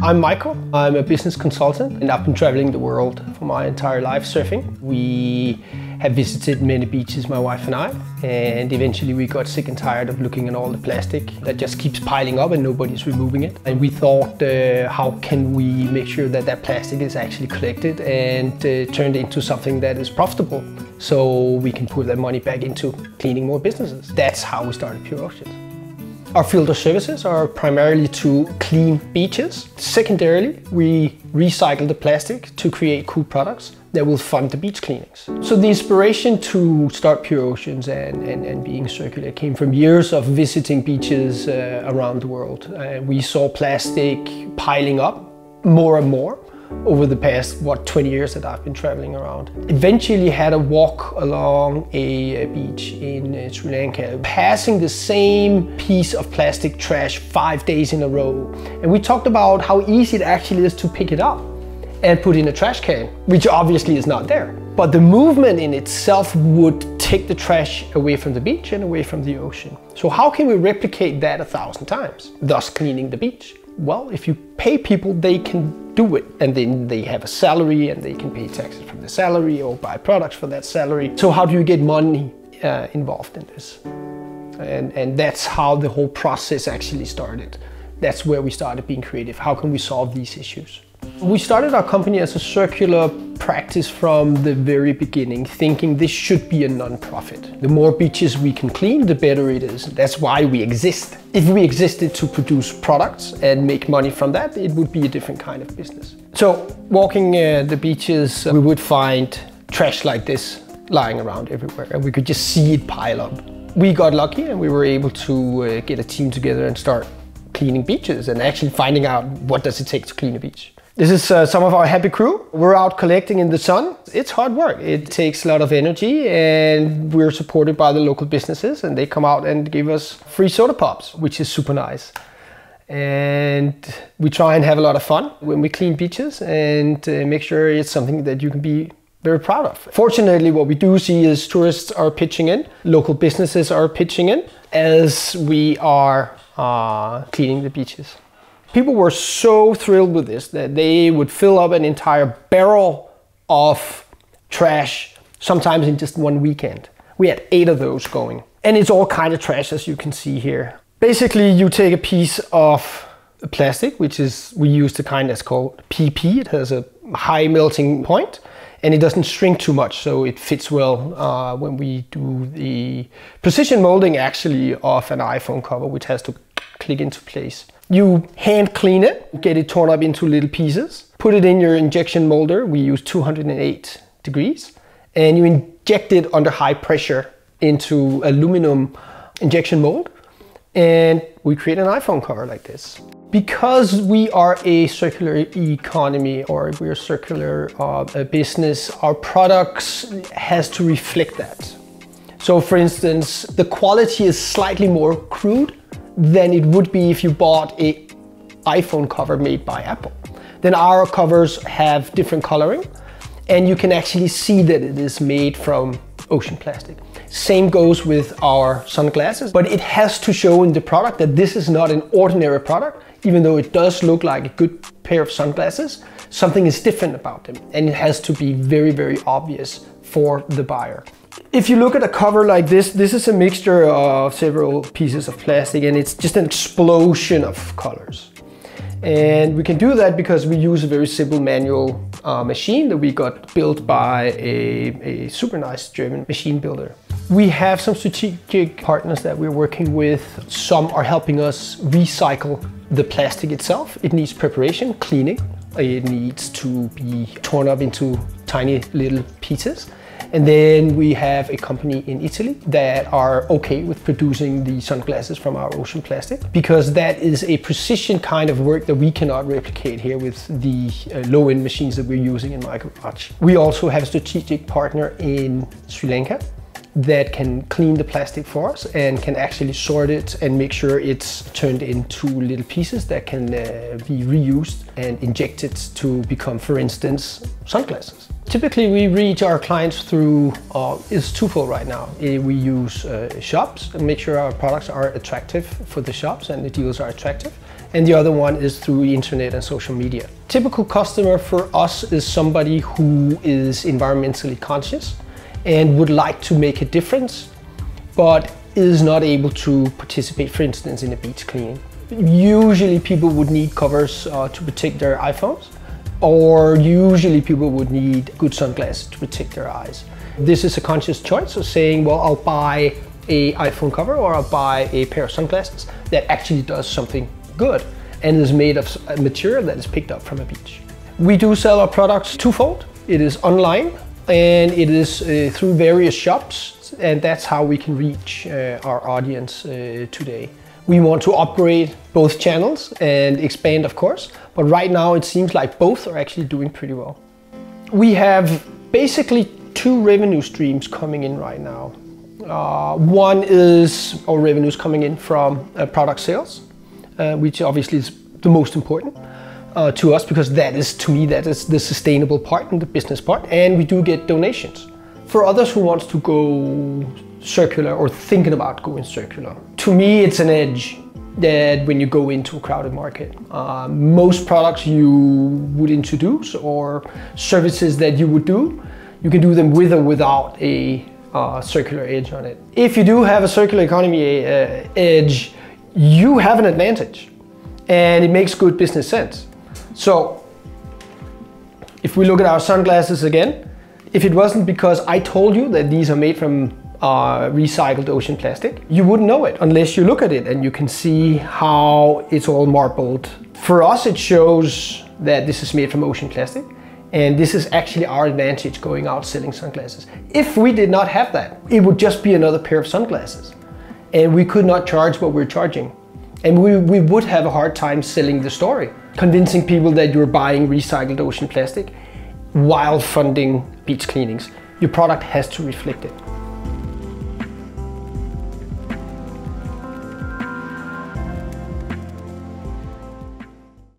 I'm Michael. I'm a business consultant and I've been traveling the world for my entire life surfing. We have visited many beaches, my wife and I, and eventually we got sick and tired of looking at all the plastic that just keeps piling up and nobody's removing it. And we thought, how can we make sure that that plastic is actually collected and turned into something that is profitable so we can put that money back into cleaning more businesses. That's how we started Pure Oceans. Our field of services are primarily to clean beaches. Secondarily, we recycle the plastic to create cool products that will fund the beach cleanings. So the inspiration to start Pure Oceans and being circular came from years of visiting beaches around the world. We saw plastic piling up more and more over the past, 20 years that I've been traveling around. Eventually had a walk along a beach in Sri Lanka, passing the same piece of plastic trash 5 days in a row. And we talked about how easy it actually is to pick it up and put in a trash can, which obviously is not there. But the movement in itself would take the trash away from the beach and away from the ocean. So how can we replicate that 1,000 times, thus cleaning the beach? Well, if you pay people, they can do it. And then they have a salary and they can pay taxes from the salary or buy products for that salary. So how do you get money involved in this? And that's how the whole process actually started. That's where we started being creative. How can we solve these issues? We started our company as a circular practice from the very beginning, thinking this should be a non-profit. The more beaches we can clean, the better it is. That's why we exist. If we existed to produce products and make money from that, it would be a different kind of business. So walking the beaches, we would find trash like this lying around everywhere, and we could just see it pile up. We got lucky and we were able to get a team together and start cleaning beaches and actually finding out what does it take to clean a beach. This is some of our happy crew. We're out collecting in the sun. It's hard work. It takes a lot of energy and we're supported by the local businesses and they come out and give us free soda pops, which is super nice. And we try and have a lot of fun when we clean beaches and make sure it's something that you can be very proud of. Fortunately, what we do see is tourists are pitching in, local businesses are pitching in as we are cleaning the beaches. People were so thrilled with this that they would fill up an entire barrel of trash, sometimes in just one weekend. We had 8 of those going. And it's all kind of trash, as you can see here. Basically, you take a piece of plastic, which is, we use the kind that's called PP. It has a high melting point and it doesn't shrink too much, so it fits well when we do the precision molding actually of an iPhone cover, which has to click into place. You hand clean it, get it torn up into little pieces, put it in your injection molder. We use 208 degrees, and you inject it under high pressure into aluminum injection mold, and we create an iPhone cover like this. Because we are a circular economy or we're a circular business, our products has to reflect that. So for instance, the quality is slightly more crude than it would be if you bought an iPhone cover made by Apple. Then our covers have different coloring and you can actually see that it is made from ocean plastic. Same goes with our sunglasses, but it has to show in the product that this is not an ordinary product. Even though it does look like a good pair of sunglasses, something is different about them and it has to be very, very obvious for the buyer. If you look at a cover like this is a mixture of several pieces of plastic and it's just an explosion of colors. And we can do that because we use a very simple manual machine that we got built by a super nice German machine builder. We have some strategic partners that we're working with. Some are helping us recycle the plastic itself. It needs preparation, cleaning. It needs to be torn up into tiny little pieces. And then we have a company in Italy that are okay with producing the sunglasses from our ocean plastic, because that is a precision kind of work that we cannot replicate here with the low-end machines that we're using in my garage. We also have a strategic partner in Sri Lanka that can clean the plastic for us and can actually sort it and make sure it's turned into little pieces that can be reused and injected to become, for instance, sunglasses. Typically we reach our clients through, it's twofold right now. We use shops and make sure our products are attractive for the shops and the deals are attractive. and the other one is through the internet and social media. Typical customer for us is somebody who is environmentally conscious and would like to make a difference, but is not able to participate, for instance, in a beach cleaning. Usually people would need covers to protect their iPhones, or usually people would need good sunglasses to protect their eyes. This is a conscious choice of saying, well, I'll buy an iPhone cover or I'll buy a pair of sunglasses that actually does something good and is made of a material that is picked up from a beach. We do sell our products twofold. It is online and it is through various shops, and that's how we can reach our audience today. We want to upgrade both channels and expand, of course, but right now it seems like both are actually doing pretty well. We have basically two revenue streams coming in right now. One is our revenues coming in from product sales, which obviously is the most important to us, because that is, to me, that is the sustainable part and the business part, and we do get donations. For others who wants to go circular or thinking about going circular, to me it's an edge that when you go into a crowded market. Most products you would introduce or services that you would do, you can do them with or without a circular edge on it. If you do have a circular economy edge, you have an advantage and it makes good business sense. So if we look at our sunglasses again, if it wasn't because I told you that these are made from recycled ocean plastic, you wouldn't know it unless you look at it and you can see how it's all marbled. For us, it shows that this is made from ocean plastic, and this is actually our advantage going out selling sunglasses. If we did not have that, it would just be another pair of sunglasses, and we could not charge what we're charging. And we would have a hard time selling the story, convincing people that you're buying recycled ocean plastic while funding beach cleanings. Your product has to reflect it.